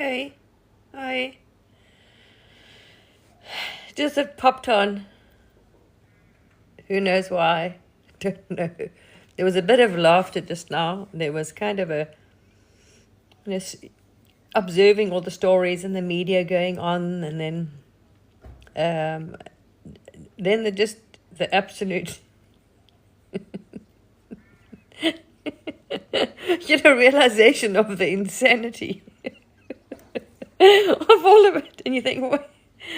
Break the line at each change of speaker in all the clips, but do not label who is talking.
Hey, hi. Just it popped on. Who knows why? Don't know. There was a bit of laughter just now. There was kind of a this observing all the stories in the media going on, and um, then just the absolute realization of the insanity of all of it, and you think, what?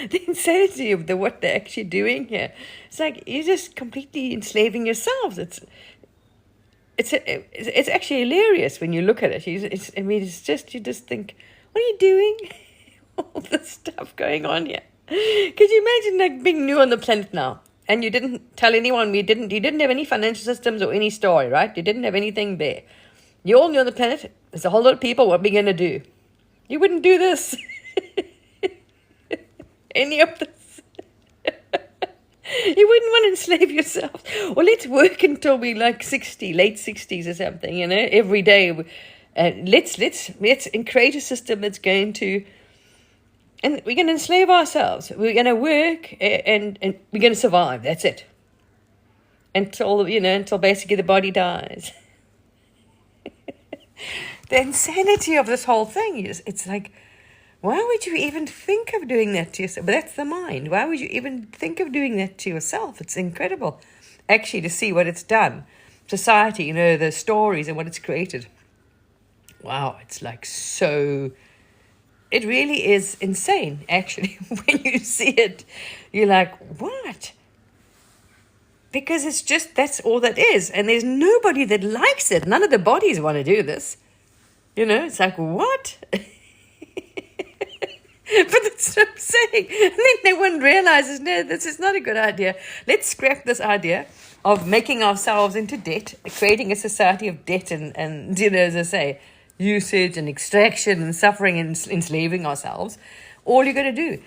The insanity of what they're actually doing here. It's like you're just completely enslaving yourselves. It's actually hilarious when you look at it. It's just you just think, what are you doing? All this stuff going on here. Could you imagine like being new on the planet now, and you didn't tell anyone? You didn't have any financial systems or any story, right? You didn't have anything there. You're all new on the planet. There's a whole lot of people. What are we gonna do? You wouldn't do this. Any of this. You wouldn't want to enslave yourself. Well, let's work until we like 60, late 60s or something, every day. Let's create a system that's going to, and we're going to enslave ourselves. We're going to work and we're going to survive. That's it. Until basically the body dies. The insanity of this whole thing is, it's like, why would you even think of doing that to yourself? But that's the mind. Why would you even think of doing that to yourself? It's incredible, actually, to see what it's done. Society, the stories and what it's created. Wow, it's like so... It really is insane, actually. When you see it, you're like, what? Because that's all that is. And there's nobody that likes it. None of the bodies want to do this. It's like, what? But that's what I'm saying. And then no one realizes, no, this is not a good idea. Let's scrap this idea of making ourselves into debt, creating a society of debt and as I say, usage and extraction and suffering and enslaving ourselves. All you're going to do,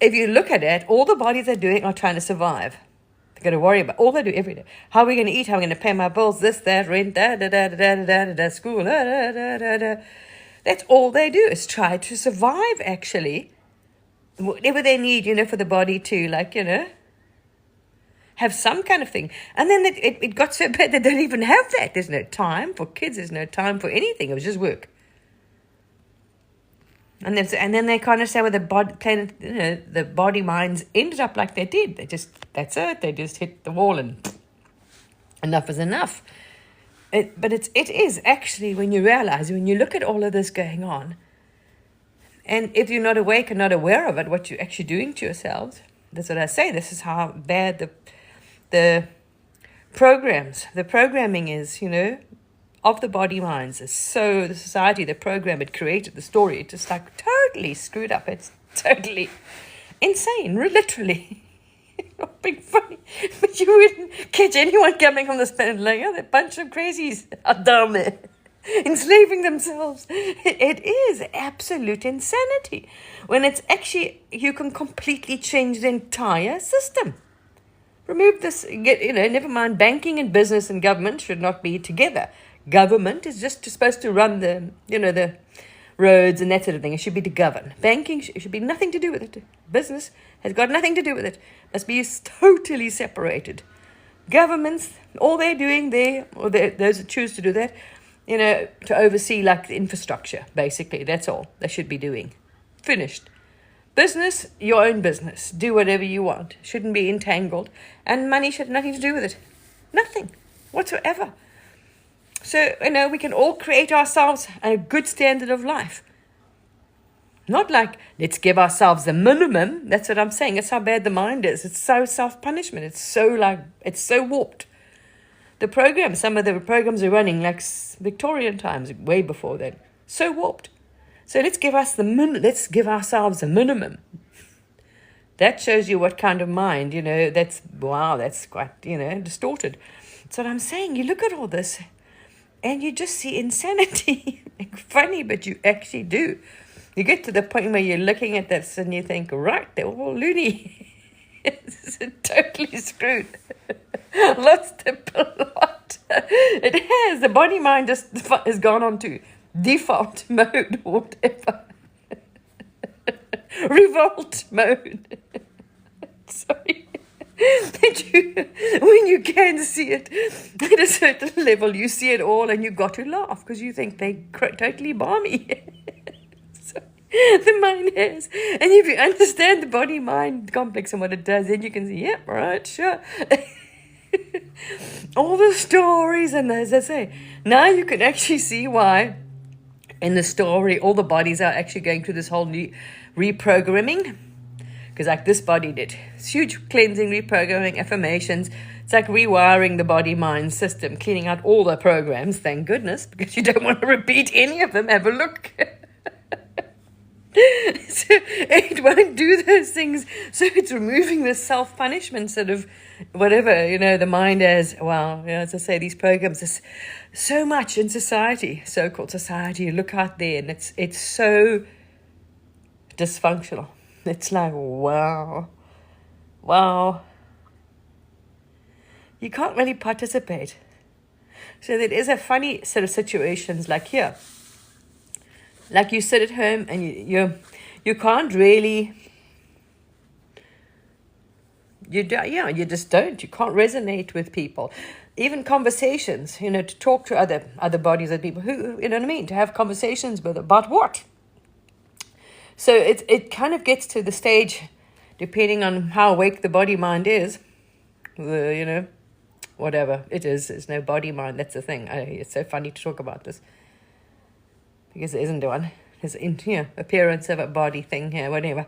if you look at it, all the bodies are doing are trying to survive. They're going to worry about all they do every day. How are we going to eat? How are we going to pay my bills? This, that, rent, school, That's all they do is try to survive, actually. Whatever they need, for the body to, have some kind of thing. And then it got so bad they don't even have that. There's no time for kids. There's no time for anything. It was just work. And then they kind of say, well, the body minds ended up like they did. That's it. They just hit the wall and enough is enough. But it is actually, when you realize, when you look at all of this going on, and if you're not awake and not aware of it, what you're actually doing to yourselves, that's what I say. This is how bad the programming is, of the body minds. So the society, the program it created, the story, it just like totally screwed up. It's totally insane, literally. Not being funny, but you wouldn't catch anyone coming on this planet like, oh, that bunch of crazies are down there, enslaving themselves. It is absolute insanity. When it's actually, you can completely change the entire system. Remove this, never mind, banking and business and government should not be together. Government is just supposed to run the roads and that sort of thing. It should be to govern. Banking should be nothing to do with it. Business has got nothing to do with it. Must be totally separated. Governments, all they're doing there, or those that choose to do that, to oversee like the infrastructure, basically. That's all they should be doing. Finished. Business, your own business. Do whatever you want. Shouldn't be entangled. And money should have nothing to do with it. Nothing whatsoever. So, we can all create ourselves a good standard of life. Not like, let's give ourselves the minimum. That's what I'm saying. That's how bad the mind is. It's so self-punishment. It's so warped. Some of the programs are running like Victorian times, way before then. So warped. So let's give ourselves a minimum. That shows you what kind of mind, that's quite, distorted. That's what I'm saying. You look at all this and you just see insanity. Funny, but you actually do. You get to the point where you're looking at this and you think, right, they're all loony. It's totally screwed. Lost the plot. It has. The body mind just has gone on to default mode or whatever. revolt mode. Sorry. When you can see it at a certain level, you see it all and you got to laugh because you think they totally balmy. So, the mind has. And if you understand the body-mind complex and what it does, then you can see, yeah, right, sure. All the stories, and as I say, now you can actually see why in the story all the bodies are actually going through this whole new reprogramming. Because like this body did. It's huge cleansing, reprogramming, affirmations. It's like rewiring the body-mind system, cleaning out all the programs, thank goodness, because you don't want to repeat any of them. Have a look. So it won't do those things. So it's removing the self-punishment sort of whatever, the mind has. Well, as I say, these programs, there's so much in society, so-called society. You look out there and it's so dysfunctional. It's like, wow. You can't really participate. So there is a funny sort of situations like here. Like you sit at home and you can't really, you just don't. You can't resonate with people. Even conversations, to talk to other bodies and people who, you know what I mean, to have conversations with about what? So it kind of gets to the stage, depending on how awake the body-mind is, whatever it is. There's no body-mind, that's the thing. It's so funny to talk about this. Because there isn't one. There's appearance of a body thing here, whatever.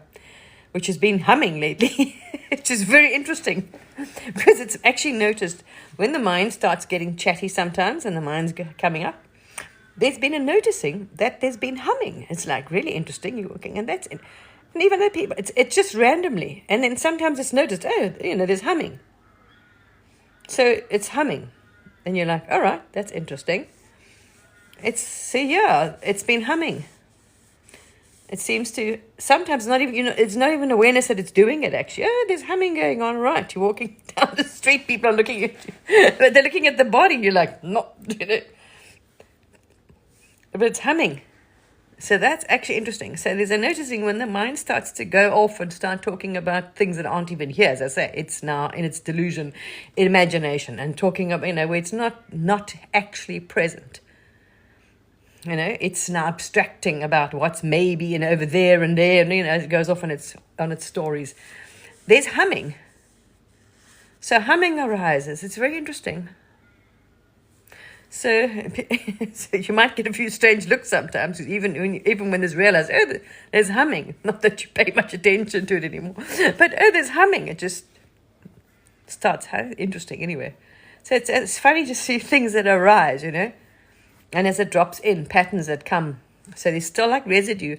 Which has been humming lately, which is very interesting. Because it's actually noticed when the mind starts getting chatty sometimes and the mind's coming up, there's been a noticing that there's been humming. It's like really interesting. You're working, and that's it. And even though people, it's just randomly, and then sometimes it's noticed. Oh, there's humming. So it's humming, and you're like, all right, that's interesting. It's been humming. It seems to sometimes not even it's not even awareness that it's doing it actually. Oh, there's humming going on. Right, you're walking down the street, people are looking at you, but they're looking at the body. You're like, not. But it's humming. So that's actually interesting. So there's a noticing when the mind starts to go off and start talking about things that aren't even here. As I say, it's now in its delusion, imagination, and talking about, where it's not actually present. It's now abstracting about what's maybe, over there and there, and, it goes off on its stories. There's humming. So humming arises. It's very interesting. So you might get a few strange looks sometimes, even when there's realized, there's humming. Not that you pay much attention to it anymore, but there's humming. It just starts interesting anyway. So it's funny to see things that arise, and as it drops in, patterns that come. So there's still like residue,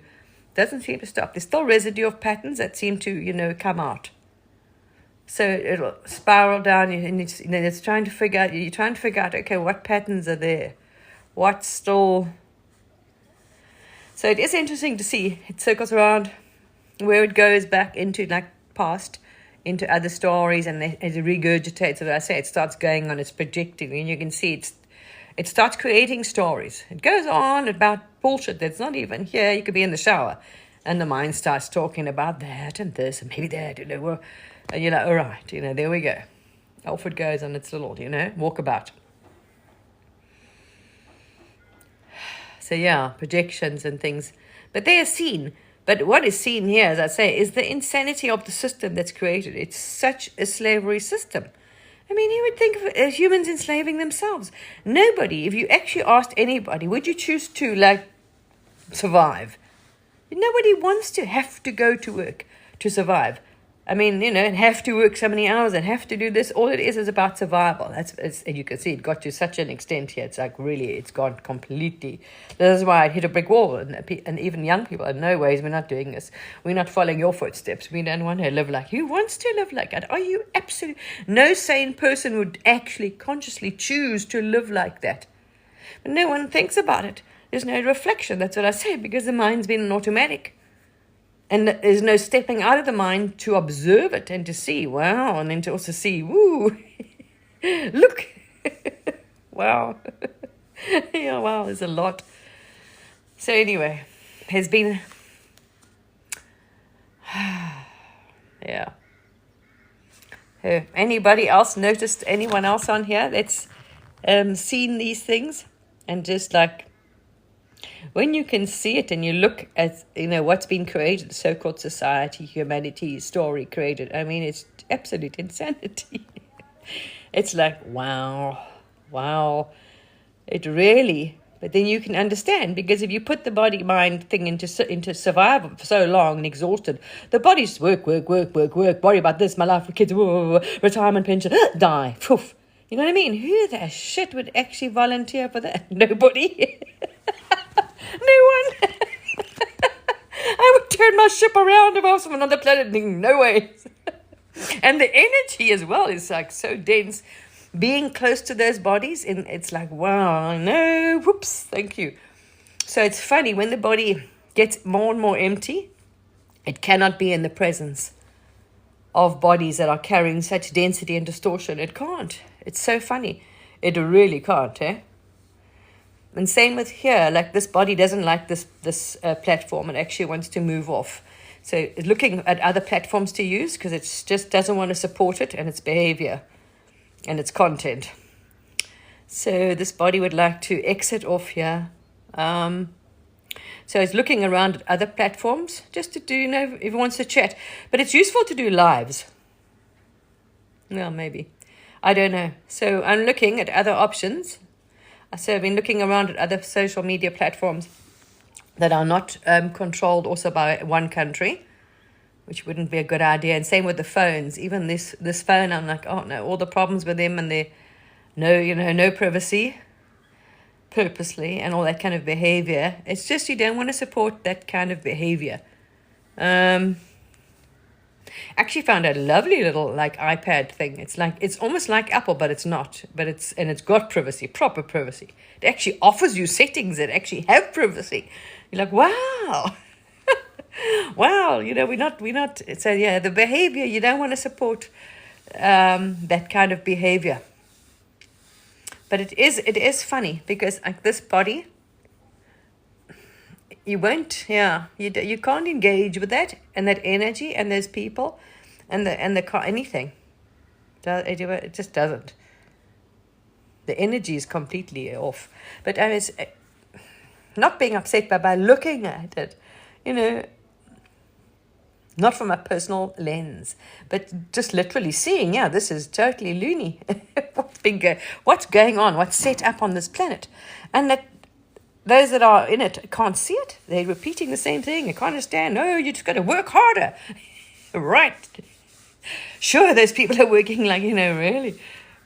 doesn't seem to stop. There's still residue of patterns that seem to come out. So it'll spiral down, and it's trying to figure out. You're trying to figure out, okay, what patterns are there, what's still. So it is interesting to see. It circles around, where it goes back into like past, into other stories, and as it regurgitates. As I say, it starts going on. It's projecting, and you can see it starts creating stories. It goes on about bullshit that's not even here. You could be in the shower, and the mind starts talking about that and this and maybe that. And you're like, all right, there we go. Off it goes on its little, walkabout. So projections and things. But they are seen. But what is seen here, as I say, is the insanity of the system that's created. It's such a slavery system. I mean, you would think of humans enslaving themselves. Nobody, if you actually asked anybody, would you choose to, survive? Nobody wants to have to go to work to survive. I mean, and have to work so many hours and have to do this. All it is about survival. And you can see it got to such an extent here. It's like really, it's gone completely. This is why I hit a brick wall. And even young people, in no ways, we're not doing this. We're not following your footsteps. We don't want to live like you. Who wants to live like that? Are you absolutely... No sane person would actually consciously choose to live like that. But no one thinks about it. There's no reflection. That's what I say, because the mind's been an automatic. And there's no stepping out of the mind to observe it and to see, wow, and then to also see, woo, look, wow. Wow, there's a lot. So anyway, there's been Yeah. Anybody else noticed anyone else on here that's seen these things? And just like, when you can see it and you look at, what's been created, so-called society, humanity, story created, I mean, it's absolute insanity. It's like, wow. It really, but then you can understand, because if you put the body-mind thing into survival for so long and exhausted, the body's work, worry about this, my life with kids, retirement pension, die, poof. You know what I mean? Who the shit would actually volunteer for that? Nobody. No one. I would turn my ship around if I was from another planet. No way. And the energy as well is like so dense. Being close to those bodies, and it's like, wow, no, whoops, thank you. So it's funny, when the body gets more and more empty, it cannot be in the presence of bodies that are carrying such density and distortion. It can't. It's so funny. It really can't, eh? And same with here, like this body doesn't like this platform. It actually wants to move off. So it's looking at other platforms to use, because it just doesn't want to support it and its behavior and its content. So this body would like to exit off here. So it's looking around at other platforms just to do, if it wants to chat. But it's useful to do lives. Well, maybe. I don't know. So I'm looking at other options. So I've been looking around at other social media platforms that are not controlled also by one country, which wouldn't be a good idea. And same with the phones. Even this phone, I'm like, oh no, all the problems with them and their no privacy, purposely, and all that kind of behavior. It's just you don't want to support that kind of behavior. Actually found a lovely little like iPad thing. It's almost like Apple, but it's not. But it's got privacy, proper privacy. It actually offers you settings that actually have privacy. You're like, wow. Wow, we're not. So yeah, the behavior, you don't want to support that kind of behavior. But it is funny, because like this body, you won't, you can't engage with that and that energy and those people and the anything. It just doesn't. The energy is completely off. But I was not being upset by looking at it, not from a personal lens, but just literally seeing, this is totally loony. What's going on? What's set up on this planet? And that those that are in it can't see it. They're repeating the same thing. They can't understand. No, you just got to work harder. Right. Sure, those people are working like, really.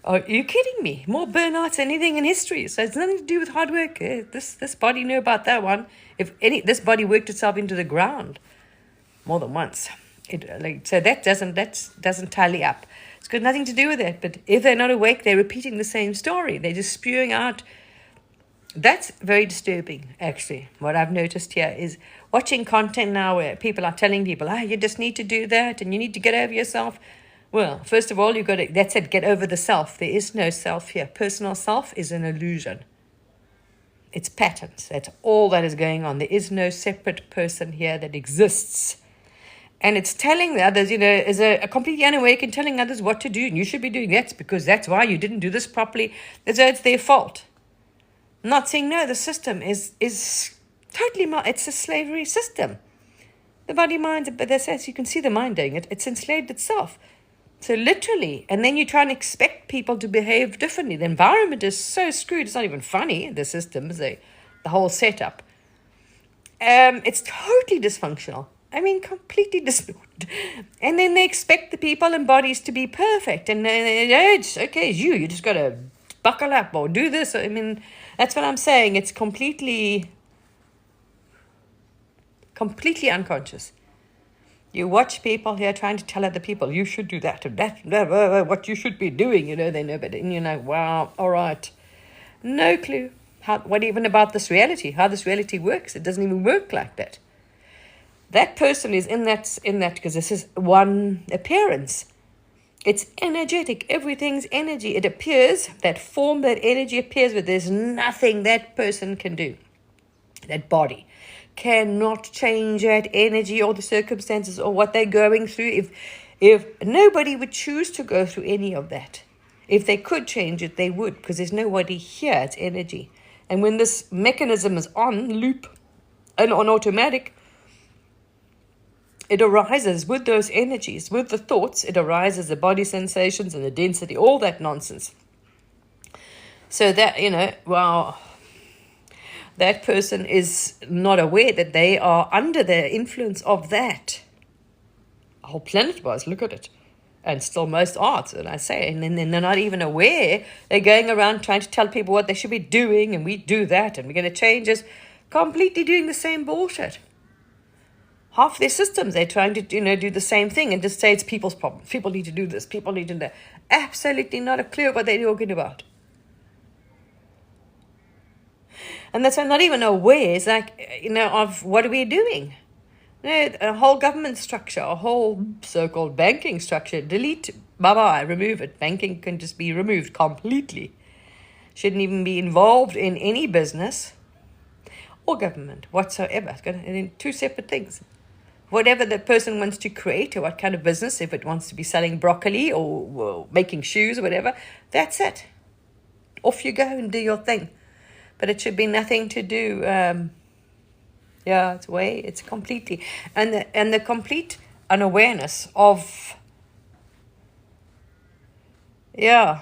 Are you kidding me? More burnouts than anything in history. So it's nothing to do with hard work. This body knew about that one. This body worked itself into the ground more than once. So that doesn't tally up. It's got nothing to do with it. But if they're not awake, they're repeating the same story. They're just spewing out. That's very disturbing, actually. What I've noticed here is watching content now where people are telling people, you just need to do that and you need to get over yourself. Well, first of all, that's it, get over the self. There is no self here. Personal self is an illusion. It's patterns. That's all that is going on. There is no separate person here that exists. And it's telling the others, is a completely unawake and telling others what to do. And you should be doing that because that's why you didn't do this properly. As though it's their fault. Not saying, no, the system is totally, it's a slavery system. The body, mind, but as you can see the mind doing it, it's enslaved itself. So literally, and then you try and expect people to behave differently. The environment is so screwed, it's not even funny, the system, the whole setup. It's totally dysfunctional. I mean, completely distorted. And then they expect the people and bodies to be perfect. And it's okay, you just got to buckle up or do this. I mean, that's what I'm saying. It's completely unconscious. You watch people here trying to tell other people, you should do that and that, what you should be doing, they know better. And wow, all right. No clue. What even about this reality, how this reality works? It doesn't even work like that. That person is in that because this is one appearance. It's energetic. Everything's energy. It appears, that form, that energy appears, but there's nothing that person can do. That body cannot change that energy or the circumstances or what they're going through. If nobody would choose to go through any of that, if they could change it, they would, because there's nobody here. It's energy. And when this mechanism is on loop and on automatic, it arises with those energies, with the thoughts. It arises the body sensations and the density, all that nonsense. So that, wow, that person is not aware that they are under the influence of that. The whole planet was, look at it. And still most are, and I say, and then they're not even aware. They're going around trying to tell people what they should be doing, and we do that, and we're going to change this. Completely doing the same bullshit. Half their systems, they're trying to, do the same thing and just say it's people's problem. People need to do this. People need to do that. Absolutely not a clue what they're talking about. And that's why I'm not even aware. It's like, of what are we doing? A whole government structure, a whole so-called banking structure, delete, bye-bye, remove it. Banking can just be removed completely. Shouldn't even be involved in any business or government whatsoever. It's got two separate things. Whatever the person wants to create, or what kind of business, if it wants to be selling broccoli or making shoes or whatever, that's it. Off you go and do your thing. But it should be nothing to do... it's completely, and the complete unawareness of, it's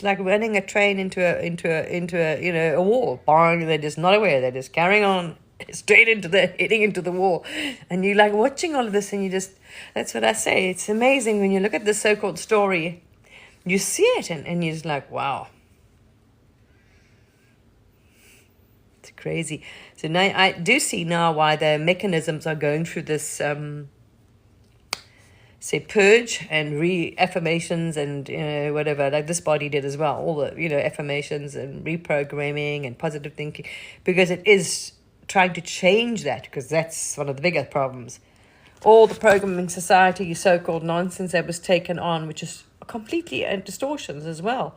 like running a train into a wall. Bang, they're just not aware. They're just carrying on straight heading into the wall, and you're like watching all of this, and that's what I say. It's amazing when you look at the so-called story, you see it, and you're just like, wow. Crazy. So now I do see now why the mechanisms are going through this purge and reaffirmations and whatever, like this body did as well, all the affirmations and reprogramming and positive thinking, because it is trying to change that, because that's one of the bigger problems. All the programming society so-called nonsense that was taken on, which is completely distortions as well.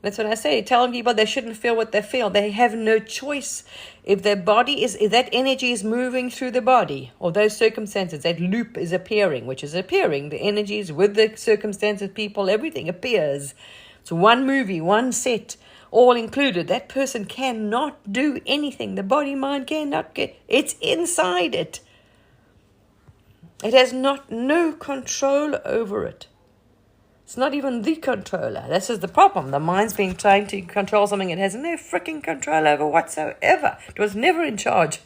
That's what I say. Telling people they shouldn't feel what they feel. They have no choice. If their body if that energy is moving through the body, or those circumstances, that loop is appearing, which is appearing. The energies with the circumstances, people, everything appears. It's one movie, one set, all included. That person cannot do anything. The body, mind cannot get. It's inside it. It has no control over it. It's not even the controller. This is the problem. The mind's been trying to control something it has no freaking control over whatsoever. It was never in charge.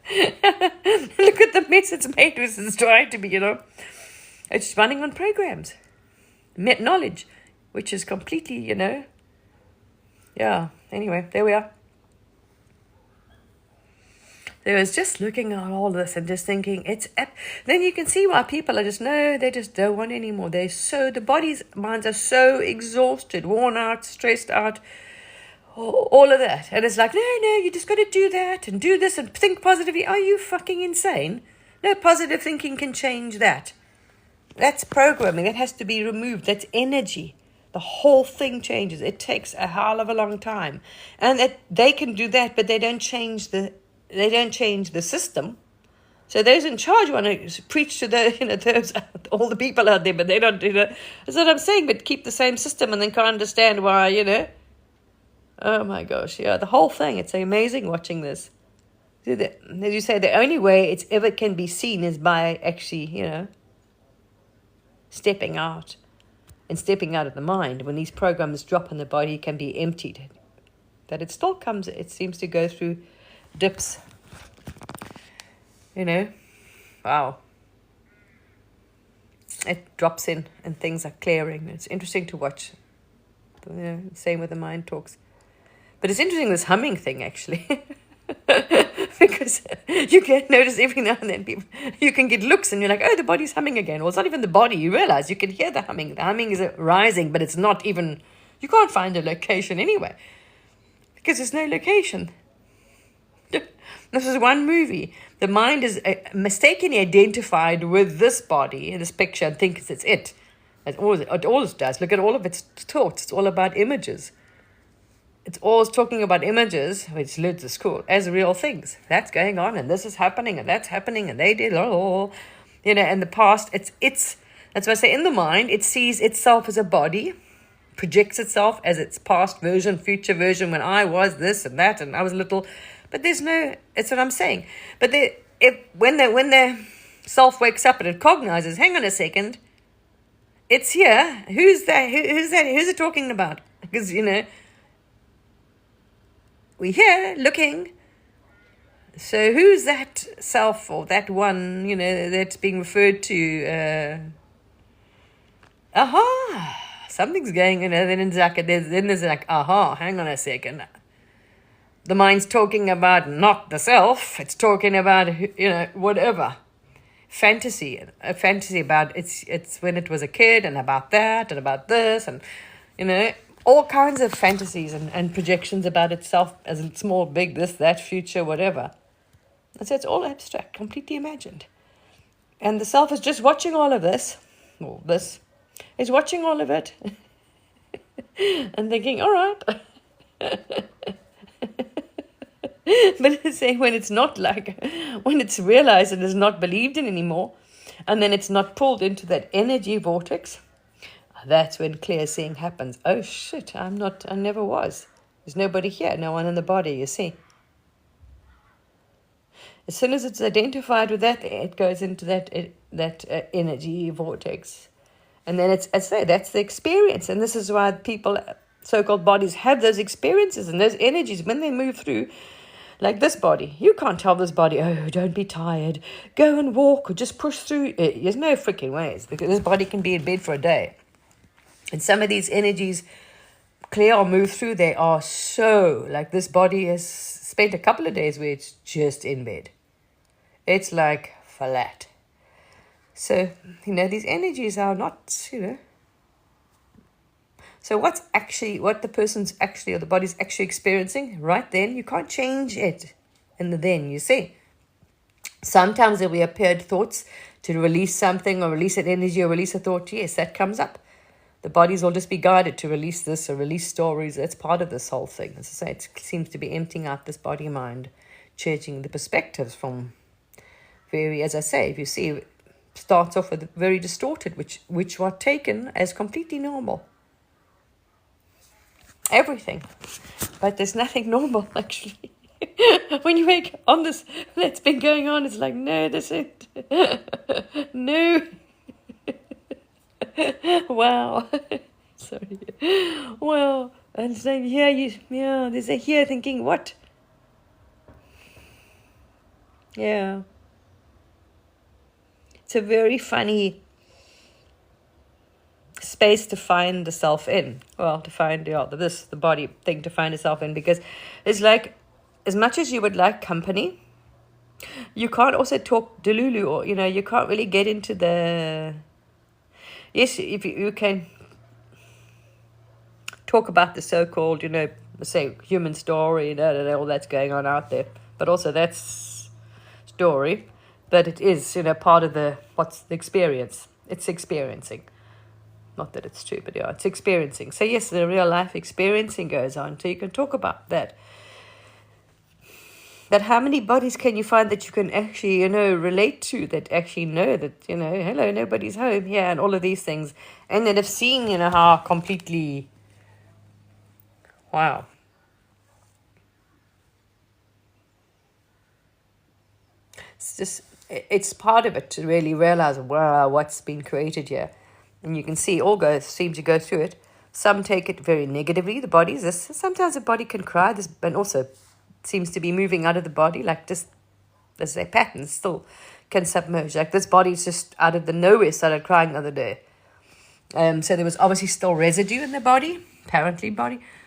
Look at the mess it's made with. It's trying to be, It's running on programs. Knowledge, which is completely, Anyway, there we are. There was just looking at all this and just thinking, then you can see why people are they just don't want anymore. The minds are so exhausted, worn out, stressed out, all of that. And it's like, no, you just got to do that and do this and think positively. Are you fucking insane? No, positive thinking can change that. That's programming. That has to be removed. That's energy. The whole thing changes. It takes a hell of a long time. And they can do that, but they don't change the system. So those in charge want to preach to those all the people out there, but they don't do that. That's what I'm saying. But keep the same system, and then can't understand why. Oh my gosh, the whole thing. It's amazing watching this. As you say, the only way it's ever can be seen is by actually, stepping out of the mind. When these programs drop in the body, can be emptied. But it still comes. It seems to go through dips, wow. It drops in and things are clearing. It's interesting to watch. Same with the mind talks. But it's interesting, this humming thing, actually. Because you can notice every now and then you can get looks and you're like, oh, the body's humming again. Well, it's not even the body. You realize you can hear the humming. The humming is rising, but it's not even, you can't find a location anyway. Because there's no location. This is one movie. The mind is mistakenly identified with this body in this picture and thinks it's it. It always does. Look at all of its thoughts. It's all about images. it's always talking about images, which Lutz is cool, as real things. That's going on, and this is happening, and that's happening, and they did, in the past, that's why I say in the mind, it sees itself as a body, projects itself as its past version, future version, when I was this and that, and I was little. But there's no, it's what I'm saying. But when their self wakes up and it cognizes, hang on a second, it's here. Who's that? Who's it talking about? Because, we're here looking. So who's that self or that one, that's being referred to? Something's going, then there's like, hang on a second. The mind's talking about not the self, it's talking about, whatever. A fantasy about it's when it was a kid, and about that, and about this, and, all kinds of fantasies and projections about itself as small, big, this, that, future, whatever. So it's all abstract, completely imagined. And the self is just watching all of this, or this, is watching all of it and thinking, all right. But it's saying when it's realized and is not believed in anymore, and then it's not pulled into that energy vortex, that's when clear seeing happens. Oh shit, I never was. There's nobody here, no one in the body, you see. As soon as it's identified with that, it goes into that energy vortex. And then that's the experience. And this is why people, so-called bodies, have those experiences and those energies when they move through. Like this body, you can't tell this body, oh, don't be tired, go and walk, or just push through. There's no freaking ways, because this body can be in bed for a day. And some of these energies clear or move through, they are so, like this body has spent a couple of days where it's just in bed. It's like flat. So, these energies are not, So what the person's actually, or the body's actually experiencing, right then, you can't change it in the then, you see. Sometimes there'll be appeared thoughts to release something, or release an energy, or release a thought. Yes, that comes up. The bodies will just be guided to release this, or release stories. That's part of this whole thing. As I say, it seems to be emptying out this body-mind, changing the perspectives from as I say, if you see, it starts off with very distorted, which were taken as completely normal. Everything. But there's nothing normal, actually. When you wake on this, that's been going on, it's like, no, that's it. No. Wow. Sorry. Well, and saying, there's a here thinking, what? Yeah. It's a very funny space to find the self in. Well, to find the body thing to find itself in, because it's like, as much as you would like company, you can't also talk delulu, or you can't really get into the. Yes, if you can talk about the so-called, say human story, all that's going on out there, but also that's story. But it is, part of what's the experience. It's experiencing. Not that it's true, but it's experiencing. So yes, the real life experiencing goes on. So you can talk about that. But how many bodies can you find that you can actually, relate to, that actually know that, hello, nobody's home here, and all of these things. And then have seen, how completely, wow. It's part of it to really realize, wow, what's been created here. And you can see all seem to go through it. Some take it very negatively, the bodies. Sometimes the body can cry, and also seems to be moving out of the body, like just, as their patterns still can submerge. Like this body's just out of the nowhere started crying the other day. So there was obviously still residue in the body, apparently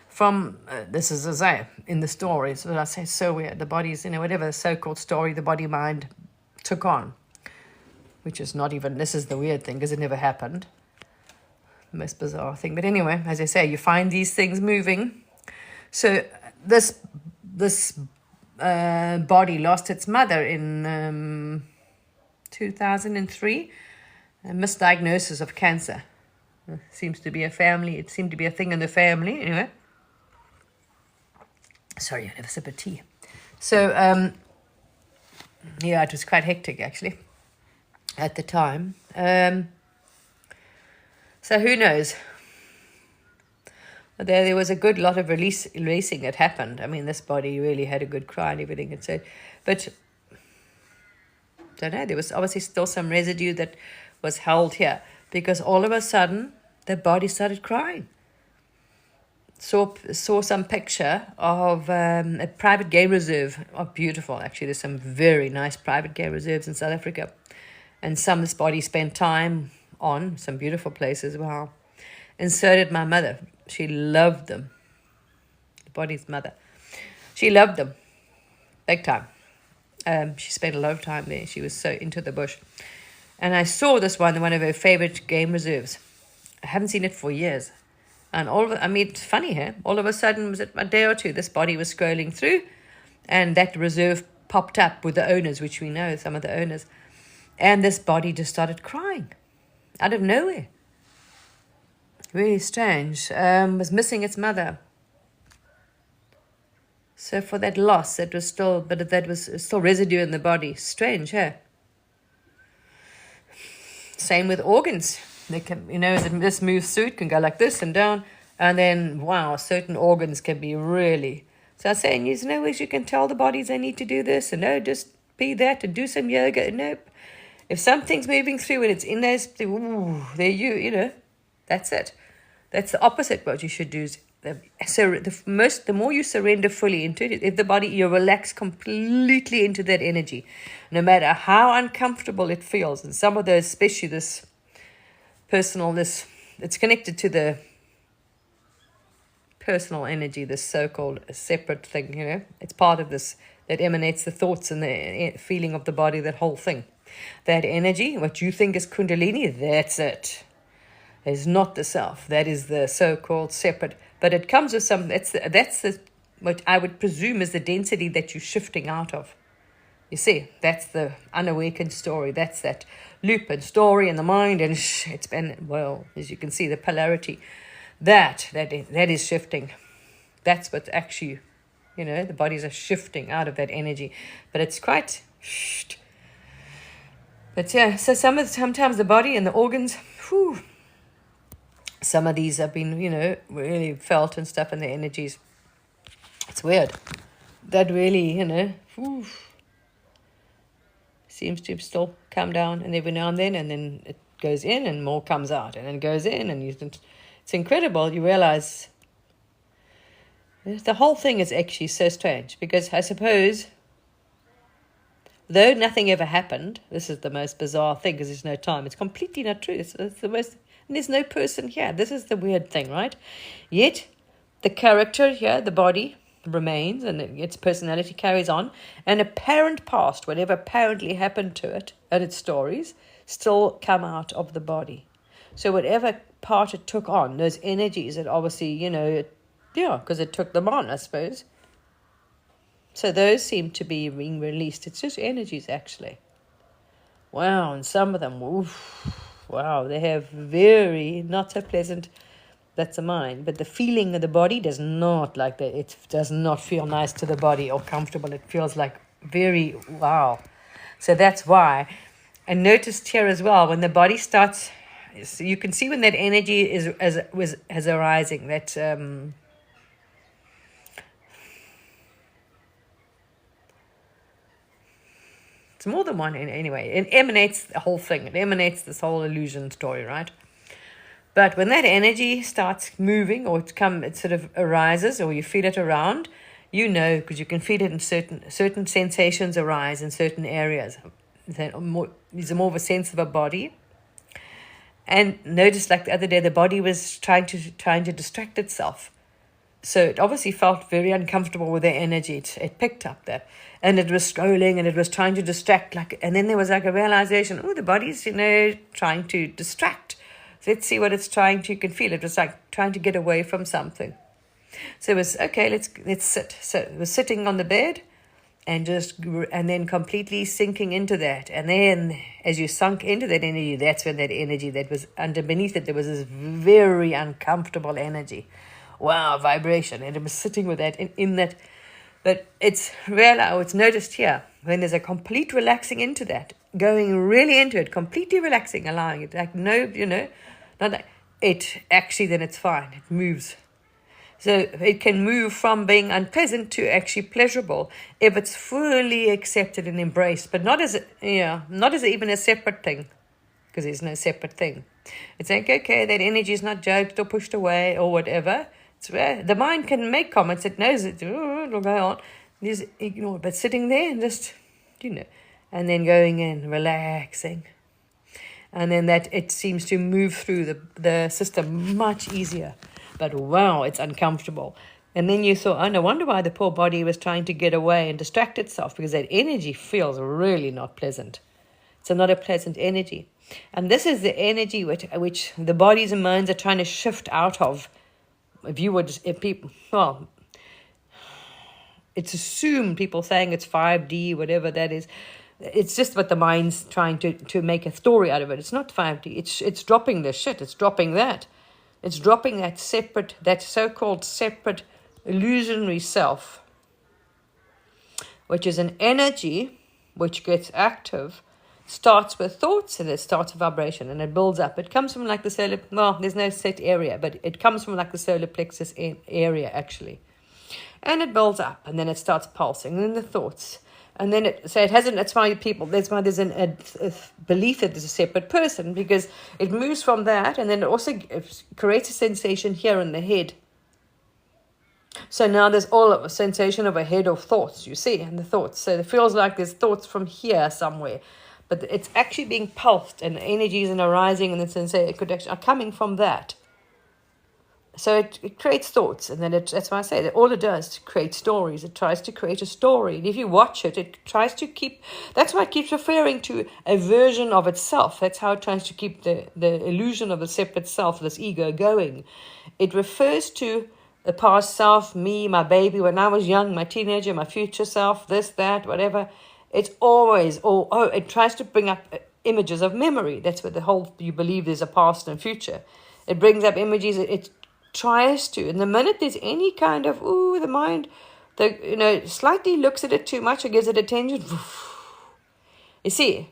from, this is as I, in the story, so I say so weird, the body's, whatever so-called story the body-mind took on, which is not even, this is the weird thing, because it never happened. The most bizarre thing. But anyway, as I say, you find these things moving. So this body lost its mother in 2003, a misdiagnosis of cancer. It seemed to be a thing in the family, anyway. Sorry, I have a sip of tea. So, yeah, it was quite hectic actually at the time. So who knows? There was a good lot of releasing that happened. I mean, this body really had a good cry and everything. And so, but I don't know, there was obviously still some residue that was held here because all of a sudden the body started crying. Saw some picture of a private game reserve. Oh, beautiful, actually. There's some very nice private game reserves in South Africa. And some this body spent time on, some beautiful places. Wow. And so did my mother. She loved them. The body's mother. She loved them. Big time. She spent a lot of time there. She was so into the bush. And I saw this one of her favorite game reserves. I haven't seen it for years. And it's funny here. All of a sudden, was it a day or two, this body was scrolling through, and that reserve popped up with the owners, which we know, some of the owners. And this body just started crying out of nowhere. Really strange. Was missing its mother. So for that loss, that was still residue in the body. Strange, huh? Same with organs. They can, as this moves through, it can go like this and down, and then wow, certain organs can be really. So I'm saying, there's no ways you can tell the bodies they need to do this, and no, just be that and do some yoga. Nope. If something's moving through and it's in those, that's it. That's the opposite. What you should do is the more you surrender fully into it, if the body, you relax completely into that energy, no matter how uncomfortable it feels. And some of those, especially this personal, it's connected to the personal energy, this so-called separate thing, it's part of this that emanates the thoughts and the feeling of the body, that whole thing. That energy, what you think is Kundalini, that's it. It's not the self. That is the so-called separate. But it comes with some, what I would presume is the density that you're shifting out of. You see, that's the unawakened story. That's that loop and story in the mind. And it's been, well, as you can see, the polarity. That is shifting. That's what actually, the bodies are shifting out of that energy. But it's quite, but yeah, so sometimes the body and the organs, some of these have been, really felt and stuff, and the energies. It's weird. That really, seems to still come down, and every now and then it goes in and more comes out, and then goes in, and it's incredible. You realize the whole thing is actually so strange, because I suppose, though nothing ever happened, this is the most bizarre thing, because there's no time. It's completely not true. It's the most, and there's no person here. This is the weird thing, right? Yet, the character here, the body, remains, and its personality carries on. An apparent past, whatever apparently happened to it, and its stories, still come out of the body. So whatever part it took on, those energies, it obviously, because it took them on, I suppose. So those seem to be being released. It's just energies, actually. Wow, and some of them, wow, they have very not so pleasant, that's a mind, but the feeling of the body does not like that. It does not feel nice to the body or comfortable. It feels like very, wow. So that's why. And noticed here as well, when the body starts, so you can see when that energy has arising, that it's more than one anyway. It emanates the whole thing. It emanates this whole illusion story, right? But when that energy starts moving, or it sort of arises, or you feel it around, because you can feel it in certain sensations arise in certain areas. There's more of a sense of a body. And notice, like the other day, the body was trying to distract itself. So it obviously felt very uncomfortable with the energy. It picked up that. And it was scrolling, and it was trying to distract. And then there was like a realization, the body's, trying to distract. So let's see what it's trying to, you can feel it was like trying to get away from something. So it was, okay, let's sit. So it was sitting on the bed and then completely sinking into that. And then as you sunk into that energy, that's when that energy that was beneath it, there was this very uncomfortable energy. Wow, vibration. And it was sitting with that in that. But it's real, it's noticed here, when there's a complete relaxing into that, going really into it, completely relaxing, allowing it, like no, not like it, actually then it's fine, it moves. So it can move from being unpleasant to actually pleasurable if it's fully accepted and embraced, but not as not as even a separate thing, because there's no separate thing. It's like, okay, that energy is not judged or pushed away or whatever. It's where the mind can make comments. It knows it. It'll go on. Just ignore it. But sitting there and just, and then going in, relaxing. And then that it seems to move through the system much easier. But wow, it's uncomfortable. And then you thought, oh, no wonder why the poor body was trying to get away and distract itself, because that energy feels really not pleasant. It's not a pleasant energy. And this is the energy which the bodies and minds are trying to shift out of. It's assumed, people saying it's 5D, whatever that is. It's just what the mind's trying to make a story out of it. It's not 5D. It's dropping the shit. It's dropping that. It's dropping that so-called separate illusionary self, which is an energy which gets active, starts with thoughts, and it starts a vibration, and it builds up. It comes from like the solar, there's no set area, but it comes from like the solar plexus area, actually. And it builds up, and then it starts pulsing, and then the thoughts. And then it hasn't, that's why there's a belief that there's a separate person, because it moves from that, and then it also creates a sensation here in the head. So now there's all of a sensation of a head of thoughts, you see, and the thoughts. So it feels like there's thoughts from here somewhere, but it's actually being pulsed, and energies and arising, and the sensation are coming from that. So it creates thoughts, and then that's why I say that all it does is create stories. It tries to create a story. And if you watch it, it tries to keep, that's why it keeps referring to a version of itself. That's how it tries to keep the illusion of a separate self, this ego, going. It refers to the past self, me, my baby, when I was young, my teenager, my future self, this, that, whatever. It's always, it tries to bring up images of memory. That's what you believe there's a past and future. It brings up images, it tries to, and the minute there's any kind of the mind slightly looks at it too much or gives it attention, you see,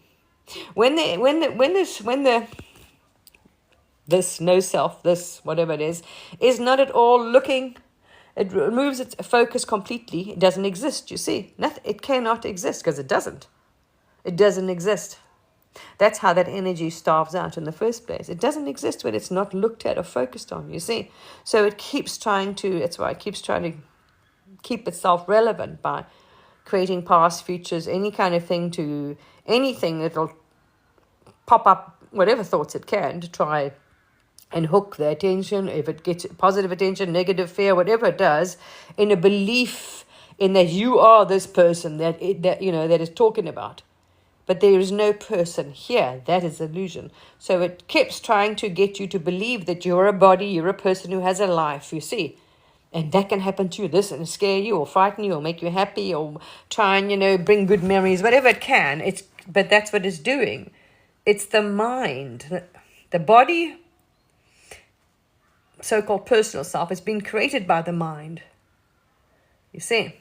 when this no self, this whatever it is not at all looking, it removes its focus completely. It doesn't exist, you see. It cannot exist, because it doesn't exist. That's how that energy starves out in the first place. It doesn't exist when it's not looked at or focused on, you see. So it keeps trying to, that's why it keeps trying to keep itself relevant by creating past, futures, any kind of thing, to anything that'll pop up, whatever thoughts it can, to try and hook the attention. If it gets positive attention, negative fear, whatever it does, in a belief in that you are this person that is talking about. But there is no person here. That is illusion. So it keeps trying to get you to believe that you're a body, you're a person who has a life, you see. And that can happen to you. This and scare you or frighten you or make you happy or try and, bring good memories, whatever it can. But that's what it's doing. It's the mind. The body, so-called personal self, has been created by the mind. You see.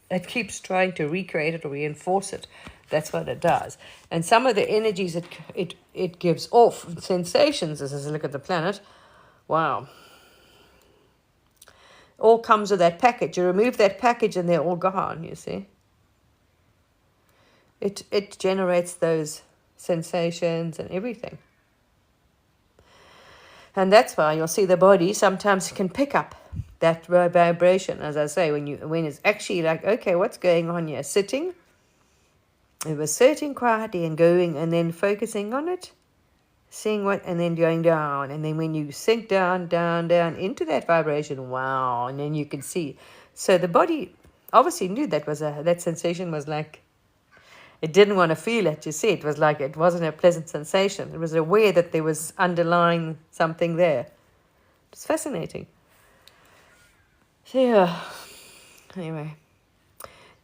It keeps trying to recreate it or reinforce it. That's what it does. And some of the energies it gives off, sensations, as I look at the planet, wow, all comes with that package. You remove that package and they're all gone, you see. It generates those sensations and everything. And that's why you'll see the body sometimes can pick up that vibration, as I say, when it's actually like, okay, what's going on here? Sitting, it was sitting quietly and going, and then focusing on it, seeing what, and then going down. And then when you sink down, down, down into that vibration, wow, and then you can see. So the body obviously knew that sensation was like, it didn't want to feel it, you see. It was like, it wasn't a pleasant sensation. It was aware that there was underlying something there. It's fascinating. So yeah, anyway,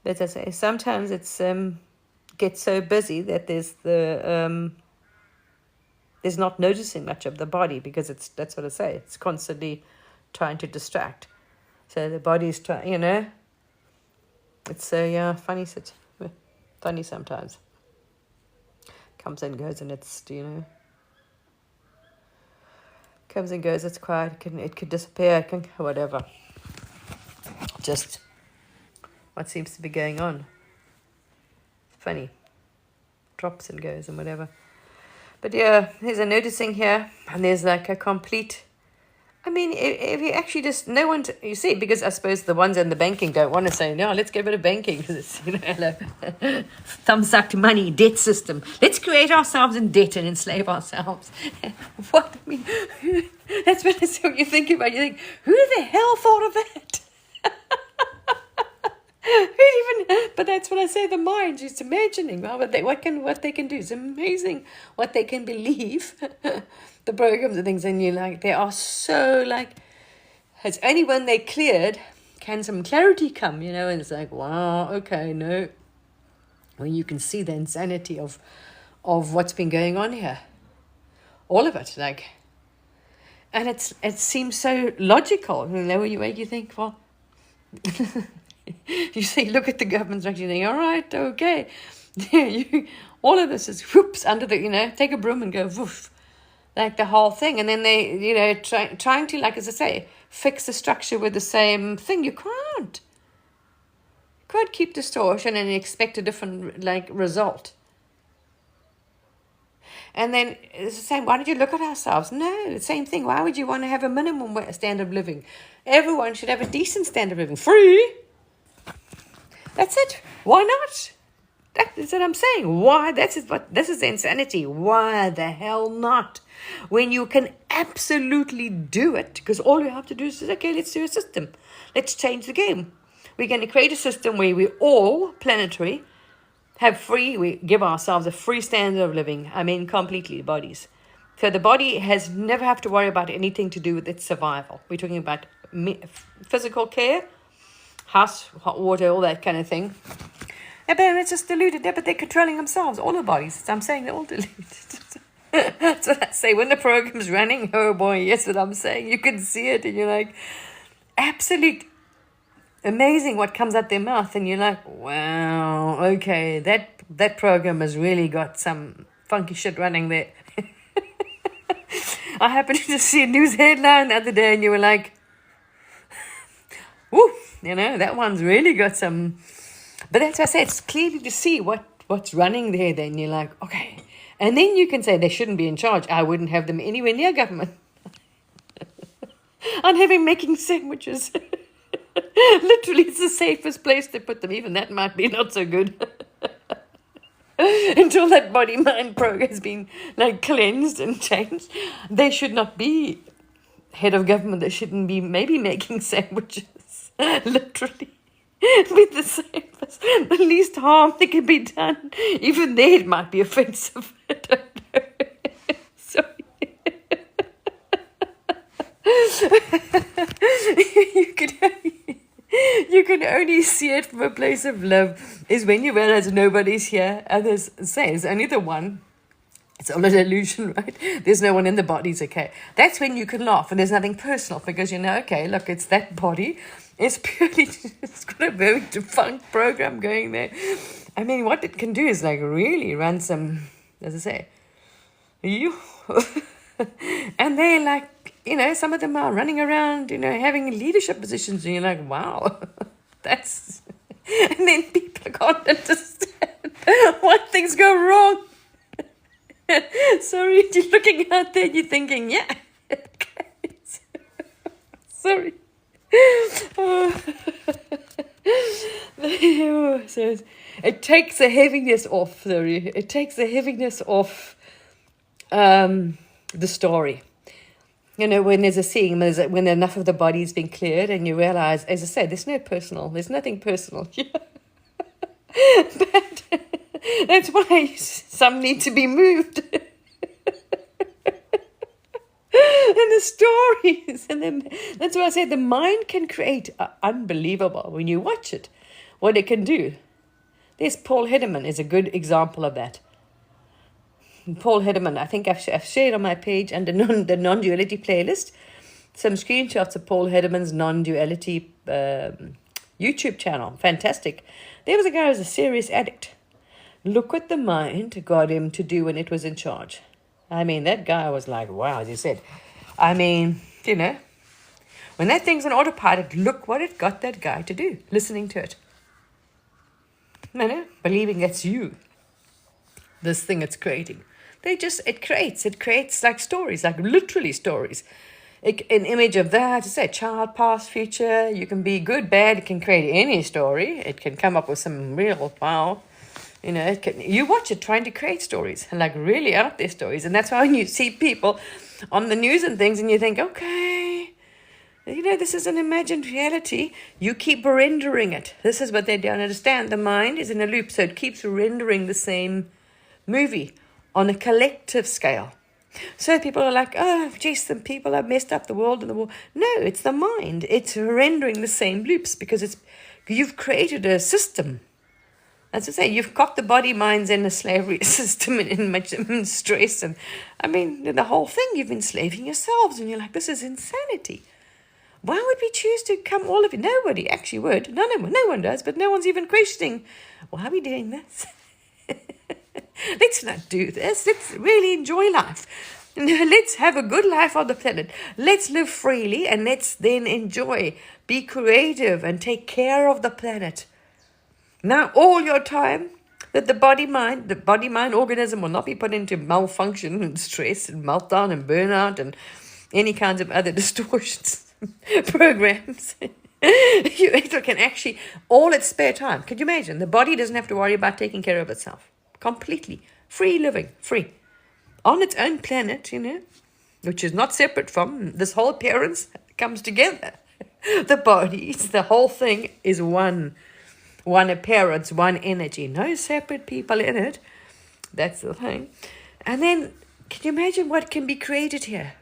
as I say, sometimes it's gets so busy that there's not noticing much of the body, because that's what I say, it's constantly trying to distract. So the body's trying, It's funny, funny sometimes. Comes and goes, and it's comes and goes. It's quiet. It could disappear. It can whatever. Just what seems to be going on. Funny. Drops and goes and whatever. But yeah, there's a noticing here, and there's like a complete. I mean, if you actually just no one you see, because I suppose the ones in the banking don't want to say no. Let's get rid of banking because it's thumbs up to money debt system. Let's create ourselves in debt and enslave ourselves. What I mean, that's what you think about. You think, who the hell thought of that? But that's what I say. The mind is imagining what they can do. It's amazing what they can believe. The programs and things, and they are so it's only when they're cleared can some clarity come, and it's like, wow, okay, no. When you can see the insanity of what's been going on here, all of it, and it seems so logical, when you think, well. You see, look at the government's actually thinking, all right, okay. All of this is whoops under the, take a broom and go woof, like the whole thing. And then they, trying to, as I say, fix the structure with the same thing. You can't. You can't keep distortion and expect a different, result. And then it's the same, why don't you look at ourselves? No, the same thing. Why would you want to have a minimum standard of living? Everyone should have a decent standard of living. Free. That's it. Why not? That's what I'm saying. Why? This is insanity. Why the hell not? When you can absolutely do it, because all you have to do is say, okay, let's do a system. Let's change the game. We're going to create a system where we all planetary we give ourselves a free standard of living. I mean, completely bodies. So the body has never have to worry about anything to do with its survival. We're talking about physical care, house, hot water, all that kind of thing. Yeah, but it's just deluded. Yeah, but they're controlling themselves, all the bodies. I'm saying they're all deluded. That's what I say. When the program's running, oh boy, yes, what I'm saying. You can see it, and you're like, absolute amazing what comes out their mouth, and you're like, wow, okay, that program has really got some funky shit running there. I happened to see a news headline the other day, and you were like, woo, that one's really got some. But that's what I say, it's clearly to see what's running there. Then you're like, okay. And then you can say they shouldn't be in charge. I wouldn't have them anywhere near government. I'm having making sandwiches. Literally, it's the safest place to put them. Even that might be not so good. Until that body-mind program has been cleansed and changed. They should not be head of government. They shouldn't be maybe making sandwiches. Literally. Be the safest. The least harm that can be done. Even there it might be offensive. I don't know. Sorry. You can only see it from a place of love is when you realize nobody's here. Others say it's only the one. It's all an illusion, right? There's no one in the body. It's okay. That's when you can laugh, and there's nothing personal because okay, look, it's that body. It's got a very defunct program going there. I mean, what it can do is really run some, as I say, and they're some of them are running around, having leadership positions, and you're like, wow, that's, and then people can't understand why things go wrong. Sorry, you're looking out there and you're thinking, yeah, okay. Sorry. So it takes the heaviness off, sorry. It takes the heaviness off the story. When there's a seeing, when enough of the body's been cleared and you realize, as I said, there's nothing personal. But that's why some need to be moved. And the stories, and then that's why I say the mind can create unbelievable when you watch it, what it can do. There's Paul Hederman is a good example of that. Paul Hederman, I think I've shared on my page under the non-duality playlist some screenshots of Paul Hederman's non-duality YouTube channel. Fantastic. There was a guy who was a serious addict. Look what the mind got him to do when it was in charge. I mean, that guy was like, wow, as you said. I mean, when that thing's on autopilot, look what it got that guy to do, listening to it. Believing that's you, this thing it's creating. It creates like stories, like literally stories. An image of that, to say child, past, future. You can be good, bad. It can create any story. It can come up with some real wow. You watch it trying to create stories, and like really out there stories. And that's why when you see people on the news and things and you think, okay, this is an imagined reality, you keep rendering it. This is what they don't understand. The mind is in a loop, so it keeps rendering the same movie on a collective scale. So people are like, oh, geez, some people have messed up the world and the war. No, it's the mind. It's rendering the same loops because you've created a system. As I say, you've got the body minds in a slavery system and in much stress. And I mean, the whole thing, you've been enslaving yourselves. And you're like, this is insanity. Why would we choose to come all of it? Nobody actually would. No one does, but no one's even questioning, why are we doing this? Let's not do this. Let's really enjoy life. Let's have a good life on the planet. Let's live freely and let's then enjoy, be creative and take care of the planet. Now, all your time that the body-mind organism will not be put into malfunction and stress and meltdown and burnout and any kinds of other distortions, programs. It can actually, all its spare time. Could you imagine? The body doesn't have to worry about taking care of itself. Completely. Free living. Free. On its own planet, which is not separate from this whole appearance, comes together. The bodies, the whole thing is one appearance, one energy. No separate people in it. That's the thing. And then, can you imagine what can be created here?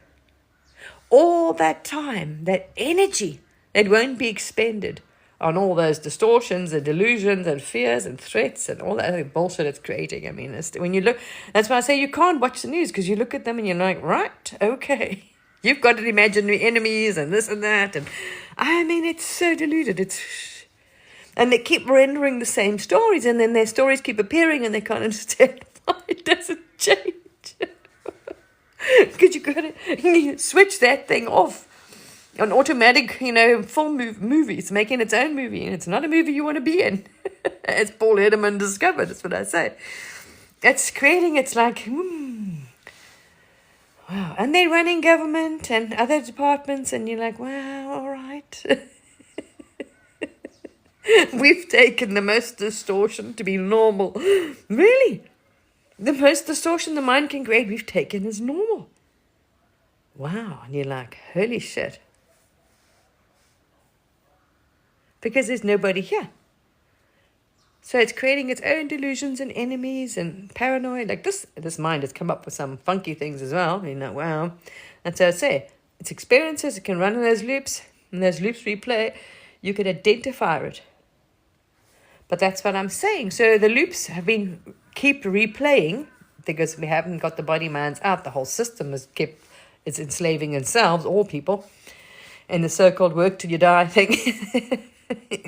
All that time, that energy that won't be expended on all those distortions and delusions and fears and threats and all that other bullshit it's creating. I mean, when you look, that's why I say you can't watch the news, because you look at them and you're like, right, okay, you've got imaginary enemies and this and that. And I mean, it's so deluded. And they keep rendering the same stories, and then their stories keep appearing and they can't understand why it doesn't change. Because you switch that thing off on automatic, full movies, making its own movie, and it's not a movie you want to be in. As Paul Ederman discovered, that's what I say. It's like, wow. And they're running government and other departments, and you're like, wow, all right. We've taken the most distortion to be normal. Really? The most distortion the mind can create, we've taken as normal. Wow. And you're like, holy shit. Because there's nobody here. So it's creating its own delusions and enemies and paranoia. Like this mind has come up with some funky things as well. Wow. And so I say, its experiences, it can run in those loops, and those loops replay. You can identify it. But that's what I'm saying. So the loops keep replaying because we haven't got the body minds out. The whole system is enslaving themselves, all people, in the so-called work till you die thing.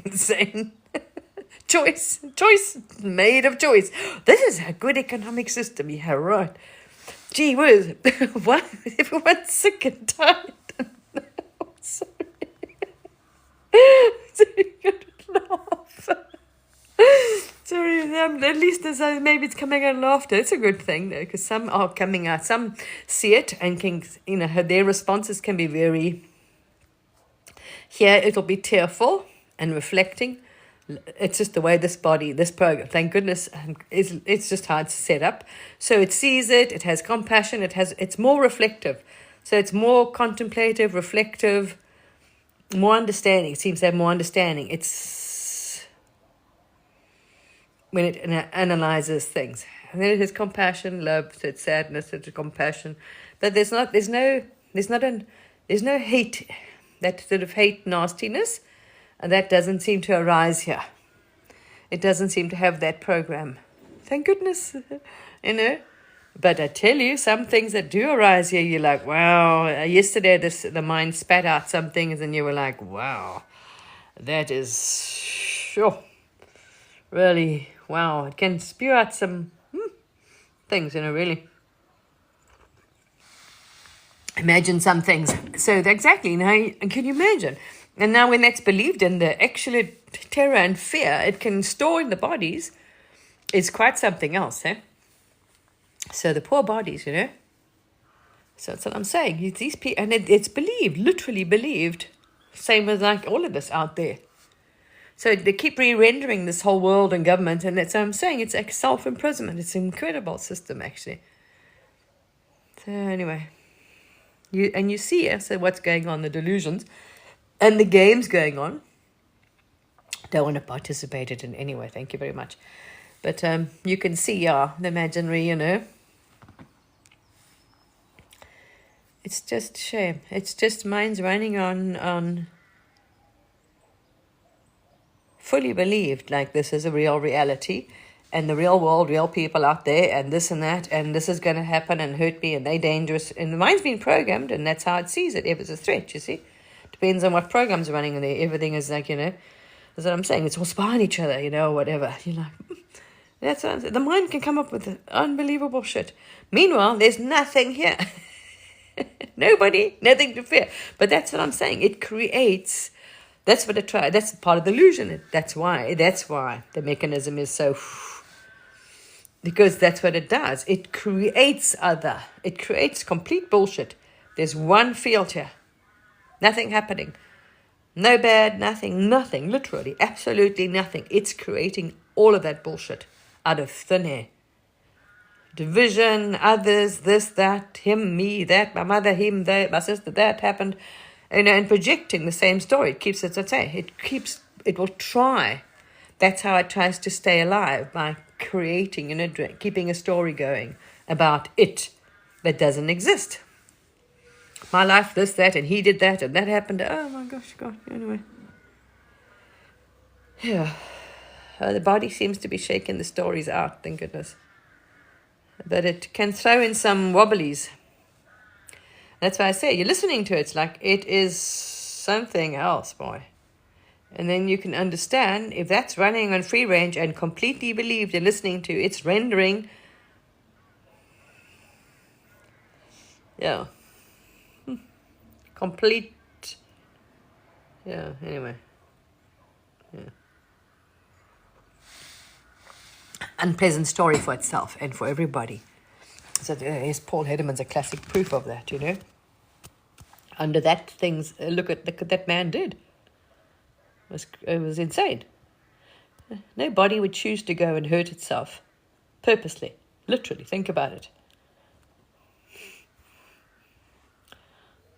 Insane. Choice made of choice. This is a good economic system. Yeah, right. Gee whiz. What? Everyone's sick and tired. Sorry. Sorry, good laugh. Sorry, at least maybe it's coming out of laughter. It's a good thing though, because some are coming out. Some see it and can, their responses can be very. Here it'll be tearful and reflecting. It's just the way this program, thank goodness, it's just how it's set up. So it sees it. It has compassion. It's more reflective. So it's more contemplative, reflective, more understanding. It seems to have more understanding. It's when it analyzes things. And then it has compassion, love, it's sadness, it's compassion. But there's no hate, that sort of hate nastiness, and that doesn't seem to arise here. It doesn't seem to have that program. Thank goodness, But I tell you, some things that do arise here, you're like, wow. Yesterday, the mind spat out some things, and you were like, wow. that is sure really wow. It can spew out some things, really. Imagine some things. So exactly, now can you imagine? And now when that's believed in, the actual terror and fear it can store in the bodies is quite something else, eh? So the poor bodies, So that's what I'm saying. These people, and it's believed, literally believed, same as like all of this out there. So they keep re-rendering this whole world and government, and that's what I'm saying. It's like self-imprisonment. It's an incredible system, actually. So anyway, you see so what's going on, the delusions and the games going on. Don't want to participate in it in any way. Thank you very much. But you can see, the imaginary, It's just shame. It's just minds running on fully believed like this is a real reality and the real world, real people out there and this and that and this is going to happen and hurt me and they're dangerous. And the mind's been programmed and that's how it sees it if it's a threat, you see. Depends on what program's running in there. Everything is like, that's what I'm saying. It's all spying each other, or whatever. That's what I'm saying. The mind can come up with unbelievable shit. Meanwhile, there's nothing here. Nobody, nothing to fear. But that's what I'm saying. It creates, that's what it tries, that's part of the illusion. That's why the mechanism is so, because that's what it does. It creates it creates complete bullshit. There's one field here. Nothing happening. No bad, nothing, literally, absolutely nothing. It's creating all of that bullshit out of thin air. Division, others, this, that, him, me, that, my mother, him, that, my sister, that happened, and projecting the same story. It keeps it will try. That's how it tries to stay alive, by creating, keeping a story going about it that doesn't exist. My life, this, that, and he did that, and that happened. Oh my gosh, God, anyway. Yeah. The body seems to be shaking the stories out, thank goodness. But it can throw in some wobblies. That's why I say, you're listening to it, it's like it is something else, boy. And then you can understand, if that's running on free range and completely believed you're listening to, it's rendering. Yeah. Complete. Yeah, anyway. Yeah. Unpleasant story for itself and for everybody. So there's Paul Hedemann's a classic proof of that, Under that things, look at that man did. It was insane. No body would choose to go and hurt itself purposely. Literally, think about it.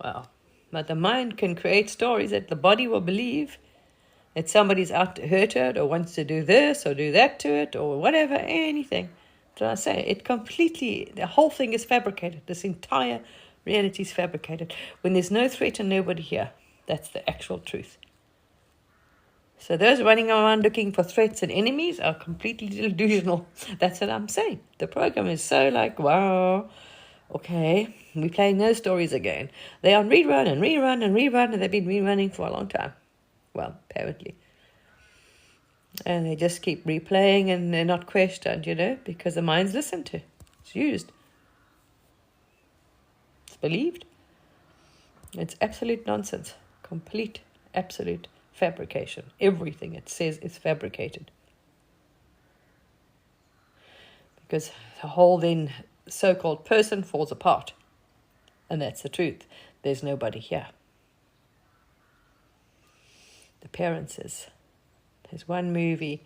Wow. But the mind can create stories that the body will believe that somebody's out to hurt it or wants to do this or do that to it or whatever, anything. So I say, the whole thing is fabricated. This entire reality is fabricated. When there's no threat and nobody here, that's the actual truth. So those running around looking for threats and enemies are completely delusional. That's what I'm saying. The program is so like, wow, okay, we're playing those stories again. They're on rerun, and they've been rerunning for a long time. Well, apparently. And they just keep replaying and they're not questioned, because the mind's listened to. It's used. It's believed. It's absolute nonsense. Complete, absolute fabrication. Everything it says is fabricated. Because the whole then so-called person falls apart. And that's the truth. There's nobody here. The appearances. There's one movie.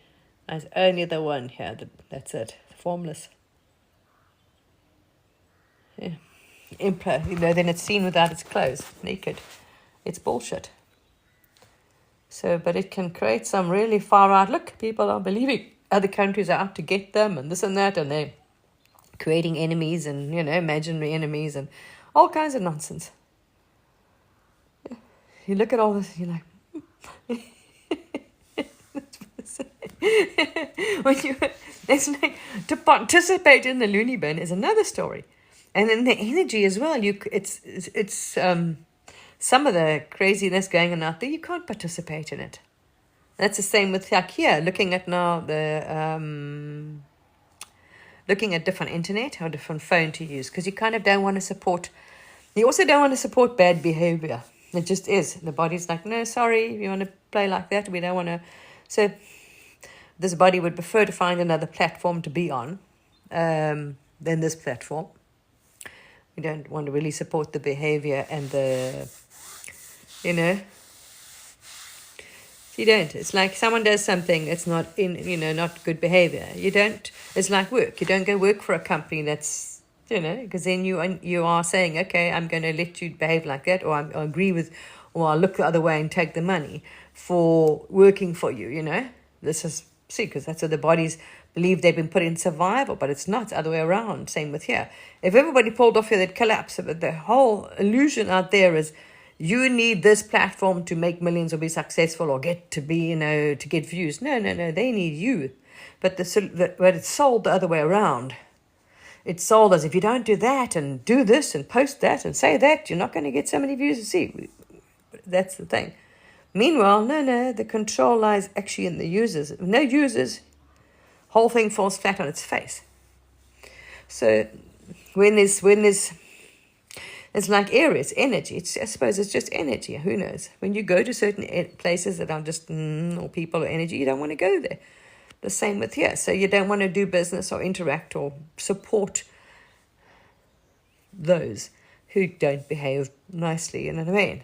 There's only the one here. That's it. Formless. Yeah. Then it's seen without its clothes, naked. It's bullshit. So, but it can create some really far out. Look, people are believing other countries are out to get them and this and that, and they're creating enemies and, imaginary enemies and all kinds of nonsense. You look at all this, you're like, it's like to participate in the loony bin is another story, and then the energy as well. It's some of the craziness going on out there. You can't participate in it. That's the same with like here, looking at now looking at different internet or different phone to use, because you kind of don't want to support. You also don't want to support bad behavior. It just is. The body's like, no, sorry, if you want to play like that, we don't want to. So this body would prefer to find another platform to be on than this platform. We don't want to really support the behavior and the, you know, you don't. It's like someone does something that's not not good behavior. You don't. It's like work. You don't go work for a company that's, because then you are saying, okay, I'm going to let you behave like that, or I agree with, or I'll look the other way and take the money for working for you. This is, see, because that's what the bodies believe they've been put in survival, but it's not. It's the other way around. Same with here. If everybody pulled off here, they'd collapse. But the whole illusion out there is, you need this platform to make millions or be successful or get to be, to get views. No. They need you. But but it's sold the other way around. It's sold as if you don't do that and do this and post that and say that, you're not going to get so many views. See, that's the thing. Meanwhile, no, the control lies actually in the users. No users, whole thing falls flat on its face. So when there's it's like air, it's energy. I suppose it's just energy. Who knows? When you go to certain places that are just, or people or energy, you don't want to go there. The same with here. So you don't want to do business or interact or support those who don't behave nicely, you know what I mean?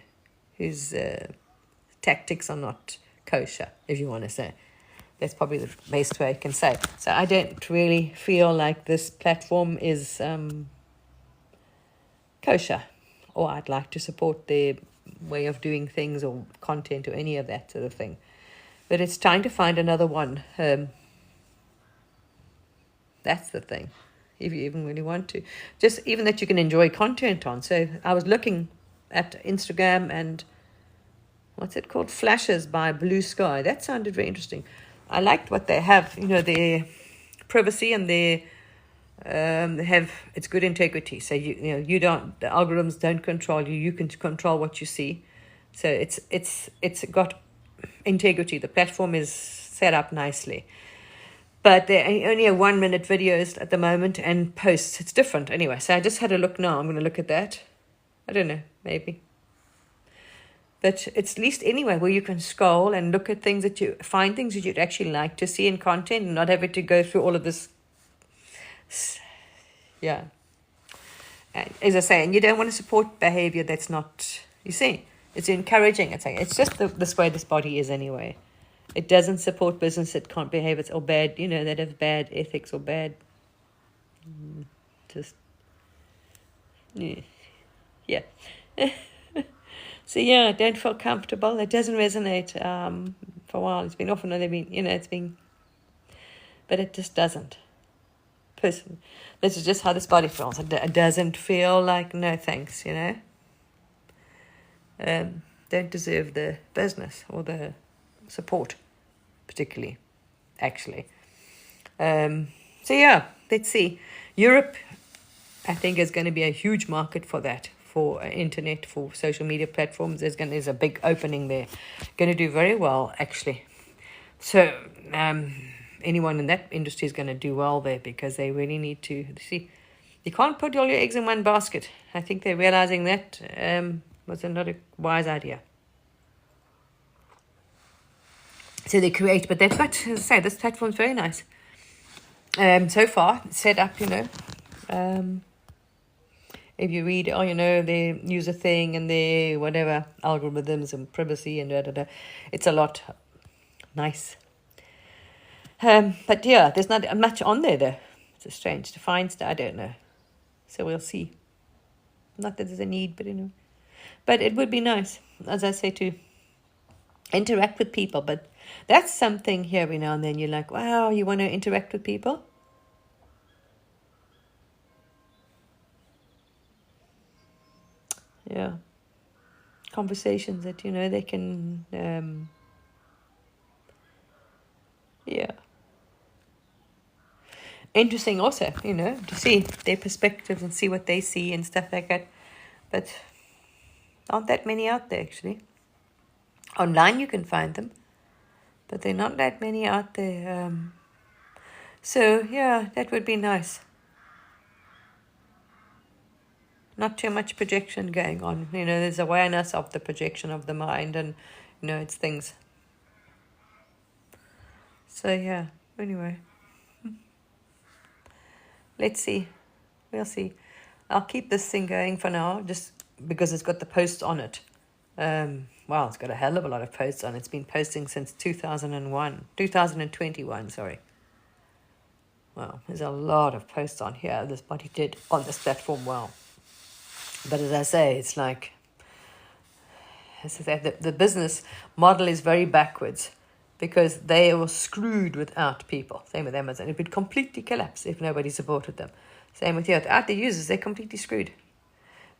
Whose tactics are not kosher, if you want to say. That's probably the best way I can say. So I don't really feel like this platform is kosher, or I'd like to support their way of doing things or content or any of that sort of thing. But it's time to find another one. That's the thing, if you even really want to. Just even that you can enjoy content on. So I was looking at Instagram and what's it called? Flashes by Blue Sky. That sounded very interesting. I liked what they have, their privacy and their they have, it's good integrity. So you don't, the algorithms don't control you. You can control what you see. So it's got integrity. The platform is set up nicely. But they're only a 1 minute videos at the moment and posts. It's different anyway. So I just had a look now. I'm going to look at that. I don't know, maybe. But it's at least anyway where you can scroll and look at things that you find things that you'd actually like to see in content and not having to go through all of this. Yeah. As I say, and you don't want to support behavior that's not, you see, it's encouraging. It's just this way this body is anyway. It doesn't support business that can't behave. It's or bad, that have bad ethics or bad, just, yeah. So yeah, don't feel comfortable. It doesn't resonate for a while. It's been often, but it just doesn't. Personally, this is just how this body feels. It doesn't feel like, no thanks, don't deserve the business or the support, particularly, actually. So yeah, let's see. Europe, I think, is going to be a huge market for that, for internet, for social media platforms. There's a big opening there. Going to do very well, actually. So anyone in that industry is going to do well there, because they really need to see. You can't put all your eggs in one basket. I think they're realizing that was not a wise idea. So they create, but they've got, as I say, this platform's very nice. So far, set up, if you read, their user thing and their whatever, algorithms and privacy and it's a lot nice. But yeah, there's not much on there though. It's strange to find stuff. I don't know. So we'll see. Not that there's a need, but But it would be nice, as I say, to interact with people. But that's something here every now and then you're like, wow, you want to interact with people? Yeah. Conversations that, they can, yeah. Interesting also, to see their perspectives and see what they see and stuff like that. But aren't that many out there, actually. Online you can find them. but there are not that many out there. So, yeah, that would be nice. Not too much projection going on. There's awareness of the projection of the mind and, it's things. So, yeah, anyway. Let's see. We'll see. I'll keep this thing going for now, just because it's got the posts on it. It's got a hell of a lot of posts on it. It's been posting since 2021, sorry. Well, there's a lot of posts on here. This body did on this platform well. But as I say, it's like, the business model is very backwards because they were screwed without people. Same with Amazon. It would completely collapse if nobody supported them. Same with here. Without the users, they're completely screwed.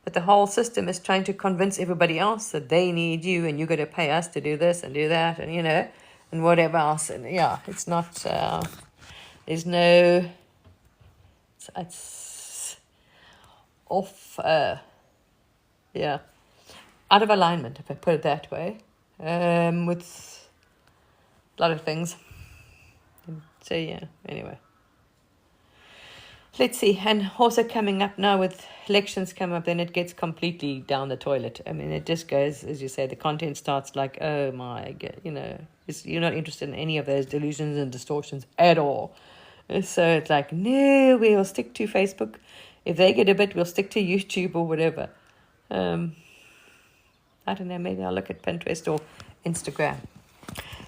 But the whole system is trying to convince everybody else that they need you and you got to pay us to do this and do that and, and whatever else. And yeah, it's not, there's no, it's off, yeah, out of alignment, if I put it that way, with a lot of things. So, yeah, anyway. Let's see. And also coming up now with elections come up, then it gets completely down the toilet. I mean, it just goes, as you say, the content starts like, oh my God, you're not interested in any of those delusions and distortions at all. So it's like, no, we'll stick to Facebook. If they get a bit, we'll stick to YouTube or whatever. I don't know, maybe I'll look at Pinterest or Instagram.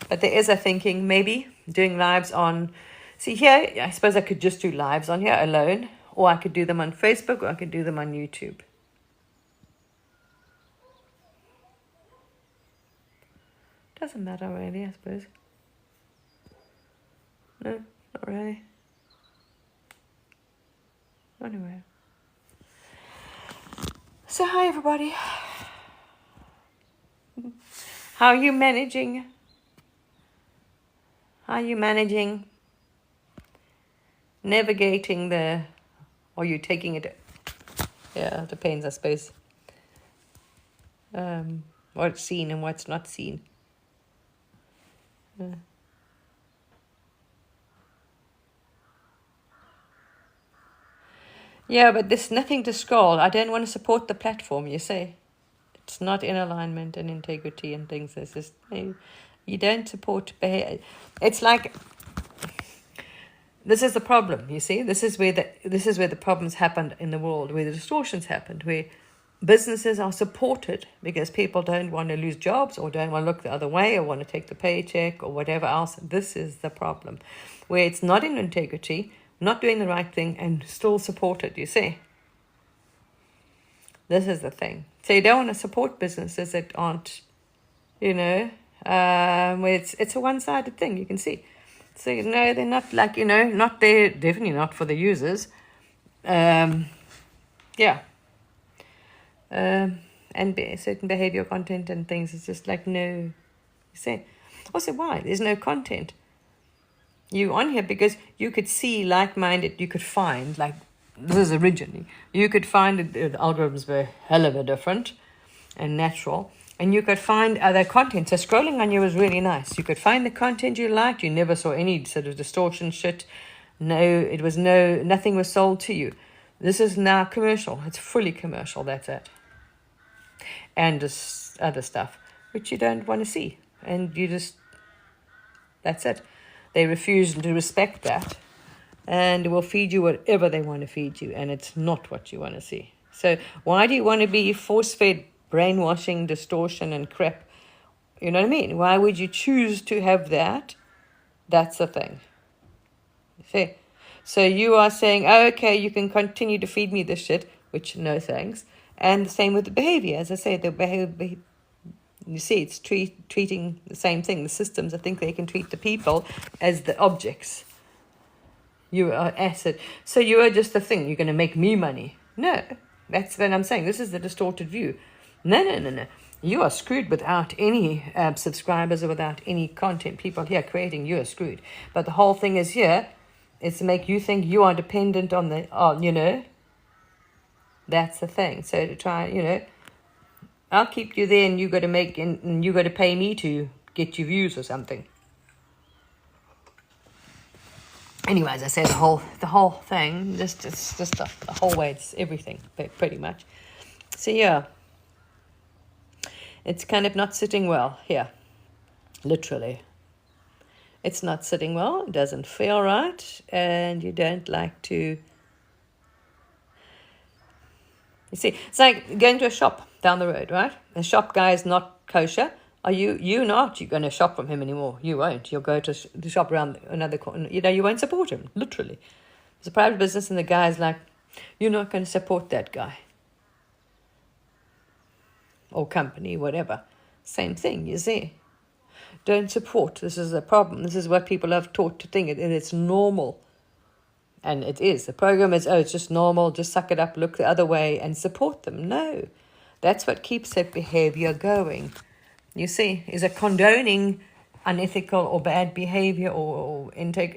But there is a thinking, maybe doing lives on, see here, I suppose I could just do lives on here alone, or I could do them on Facebook, or I could do them on YouTube. Doesn't matter really, I suppose. No, not really. Anyway. So hi everybody. How are you managing? How are you managing? Navigating or you taking it? Yeah, it depends, I suppose. What's seen and what's not seen. Yeah, but there's nothing to scroll. I don't want to support the platform, you say. It's not in alignment and integrity and things. There's just, you don't support behavior. It's like, this is the problem, you see. This is where the problems happened in the world, where the distortions happened, where businesses are supported because people don't want to lose jobs or don't want to look the other way or want to take the paycheck or whatever else. This is the problem, where it's not in integrity, not doing the right thing, and still supported, you see. This is the thing. So you don't want to support businesses that aren't, where it's a one-sided thing, you can see. So, they're not like, not there, definitely not for the users. And certain behavior content and things, it's just like, no. You say, also, why? There's no content. You on here because you could see like-minded, you could find, like, this is originally, you could find the algorithms were hell of a different and natural, and you could find other content. So scrolling on you was really nice. You could find the content you liked. You never saw any sort of distortion shit. Nothing was sold to you. This is now commercial. It's fully commercial, that's it. And this other stuff, which you don't want to see. And that's it. They refuse to respect that. And will feed you whatever they want to feed you. And it's not what you want to see. So why do you want to be force-fed brainwashing, distortion, and crap? You know what I mean? Why would you choose to have that? That's the thing. See? So you are saying, oh, okay, you can continue to feed me this shit, which no thanks. And the same with the behavior. As I say, the behavior, you see, it's treating the same thing. The systems, I think they can treat the people as the objects. You are asset. So you are just the thing. You're going to make me money. No, that's what I'm saying. This is the distorted view. No. You are screwed without any subscribers or without any content. People here creating, you are screwed. But the whole thing is here is to make you think you are dependent on that's the thing. So to try, I'll keep you there and you got to pay me to get your views or something. Anyway, as I say, the whole thing, just the whole way, it's everything, pretty much. So yeah, it's kind of not sitting well here, literally. It's not sitting well. It doesn't feel right, and you don't like to. You see, it's like going to a shop down the road, right? The shop guy is not kosher. Are you not? You're going to shop from him anymore. You won't. You'll go to the shop around another corner. You won't support him, literally. It's a private business, and the guy's like, you're not going to support that guy. Or company, whatever. Same thing, you see. Don't support. This is the problem. This is what people have taught to think. It's normal. And it is. The program is, it's just normal. Just suck it up, look the other way, and support them. No. That's what keeps that behavior going. You see, is a condoning unethical or bad behavior or intake,